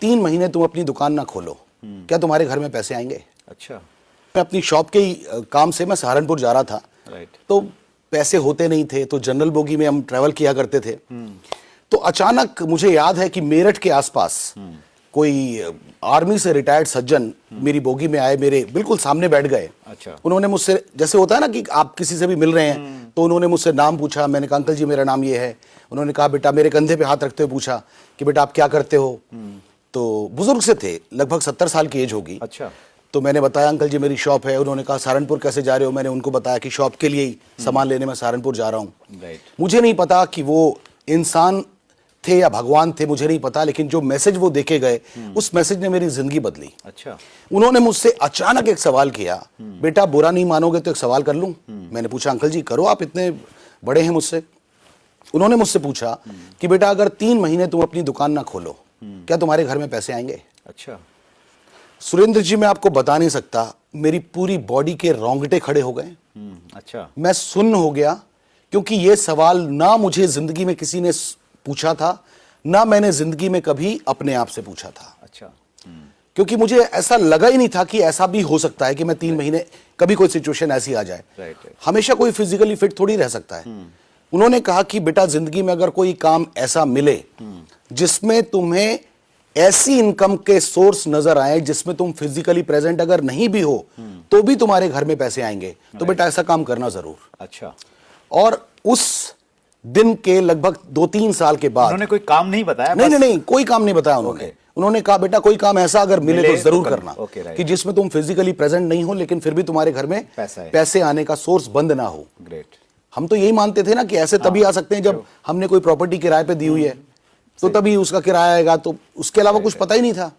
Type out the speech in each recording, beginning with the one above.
3 महीने तुम अपनी दुकान ना खोलो, क्या तुम्हारे घर में पैसे आएंगे? अच्छा। मैं अपनी शॉप के ही काम से मैं सहारनपुर जा रहा था, राइट। तो पैसे होते नहीं थे, तो जनरल बोगी में हम ट्रैवल किया करते थे। तो अचानक मुझे याद है कि मेरठ के आसपास कोई आर्मी से रिटायर्ड सज्जन मेरी बोगी में आए, मेरे बिल्कुल सामने बैठ गए। अच्छा। उन्होंने मुझसे, जैसे होता है ना कि आप किसी से भी मिल रहे हैं, तो उन्होंने मुझसे नाम पूछा। मैंने कहा अंकल जी मेरा नाम ये है। उन्होंने कहा बेटा, मेरे कंधे पे हाथ रखते हुए पूछा कि बेटा आप क्या करते हो? तो बुजुर्ग से थे, लगभग 70 साल की एज होगी। अच्छा। तो मैंने बताया अंकल जी मेरी शॉप है। उन्होंने कहा सहारनपुर कैसे जा रहे हो? मैंने उनको बताया कि शॉप के लिए ही सामान लेने मैं सहारनपुर जा रहा हूँ। राइट। मुझे नहीं पता कि वो इंसान थे या भगवान थे, मुझे नहीं पता, लेकिन जो मैसेज वो देके गए, उस मैसेज ने मेरी जिंदगी बदली। अच्छा। उन्होंने मुझसे अचानक एक सवाल किया, बेटा बुरा नहीं मानोगे तो एक सवाल कर लूं? मैंने पूछा अंकल जी करो, आप इतने बड़े हैं मुझसे। उन्होंने मुझसे पूछा कि बेटा अगर 3 महीने तुम अपनी दुकान ना खोलो, क्या तुम्हारे घर में पैसे आएंगे? अच्छा। सुरेंद्र जी मैं आपको बता नहीं सकता, मेरी पूरी बॉडी के रोंगटे खड़े हो गए। अच्छा। मैं सुन्न हो गया, क्योंकि ये सवाल ना मुझे जिंदगी में किसी ने पूछा था, ना मैंने जिंदगी में कभी अपने आप से पूछा था। अच्छा। क्योंकि मुझे ऐसा लगा ही नहीं था कि ऐसा भी हो सकता है कि मैं 3 महीने, कभी कोई सिचुएशन ऐसी आ जाए। राइट। हमेशा कोई फिजिकली फिट थोड़ी रह सकता है। उन्होंने कहा कि बेटा जिंदगी में अगर कोई काम ऐसा मिले जिसमें तुम्हें ऐसी इनकम के सोर्स नजर आए जिसमें तुम फिजिकली प्रेजेंट अगर नहीं भी हो तो भी तुम्हारे घर में पैसे आएंगे, तो बेटा ऐसा काम करना जरूर। अच्छा। और उस दिन के लगभग 2-3 साल के बाद उन्होंने कोई काम नहीं बताया? नहीं, कोई काम नहीं बताया उन्होंने। उन्होंने कहा बेटा कोई काम ऐसा अगर मिले तो जरूर करना, कि जिसमें तुम फिजिकली प्रेजेंट नहीं हो लेकिन फिर भी तुम्हारे घर में पैसे आने का सोर्स बंद ना हो। ग्रेट। हम तो यही मानते थे ना कि ऐसे तभी आ सकते हैं जब हमने कोई प्रॉपर्टी किराए पे दी हुई है, तो तभी उसका किराया आएगा, तो उसके अलावा कुछ पता ही नहीं था।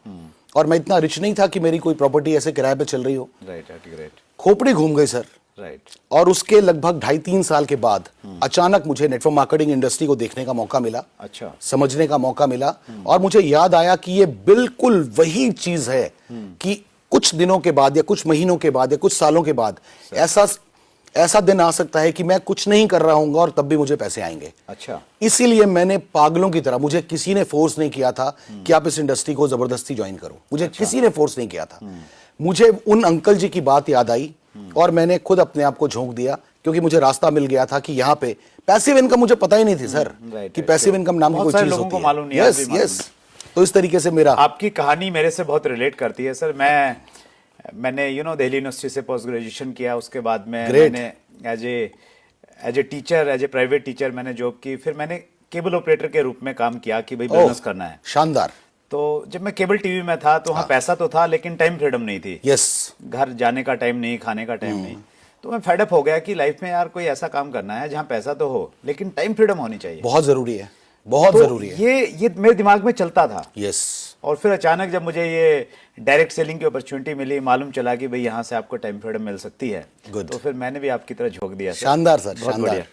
और मैं इतना रिच नहीं था कि मेरी कोई प्रॉपर्टी ऐसे किराए पे चल रही हो। राइट। खोपड़ी घूम गई सर। राइट। और उसके लगभग 2.5-3 साल के बाद अचानक मुझे नेटवर्क मार्केटिंग इंडस्ट्री को देखने का मौका मिला। अच्छा। समझने का मौका मिला, और मुझे याद आया कि ये बिल्कुल वही चीज है कि कुछ दिनों के बाद या कुछ महीनों के बाद या कुछ सालों के बाद ऐसा दिन आ सकता है कि मैं कुछ नहीं कर रहा हूंगा और तब भी मुझे पैसे आएंगे। अच्छा। इसीलिए मैंने पागलों की तरह, मुझे किसी ने फोर्स नहीं किया था कि आप इस इंडस्ट्री को जबरदस्ती ज्वाइन करो, मुझे किसी ने फोर्स नहीं किया था। मुझे उन अंकल जी की बात याद आई और मैंने खुद अपने आप को झोंक दिया, क्योंकि मुझे रास्ता मिल गया था कि यहाँ पे पैसिव इनकम, मुझे पता ही नहीं थी सर कि पैसिव इनकम नाम की कोई चीज होती है। यस। तो इस तरीके से मेरा, आपकी कहानी मेरे से बहुत रिलेट करती है सर। मैंने दिल्ली यूनिवर्सिटी से पोस्ट ग्रेजुएशन किया, उसके बाद में मैंने as a teacher, as a private teacher मैंने जॉब की। फिर मैंने केबल ऑपरेटर के रूप में काम किया कि भाई बिजनेस करना है। शानदार। तो जब मैं केबल टीवी में था तो वहाँ पैसा तो था लेकिन टाइम फ्रीडम नहीं थी। यस। घर जाने का टाइम नहीं, खाने का टाइम नहीं। तो मैं फेडअप हो गया कि लाइफ में यार कोई ऐसा काम करना है जहाँ पैसा तो हो लेकिन टाइम फ्रीडम होनी चाहिए। बहुत जरूरी है, बहुत जरूरी है। ये मेरे दिमाग में चलता था। यस। और फिर अचानक जब मुझे ये डायरेक्ट सेलिंग की अपॉर्चुनिटी मिली, मालूम चला कि भाई यहाँ से आपको टाइम फ्रीडम मिल सकती है, तो फिर मैंने भी आपकी तरह झोंक दिया। शानदार सर, शानदार।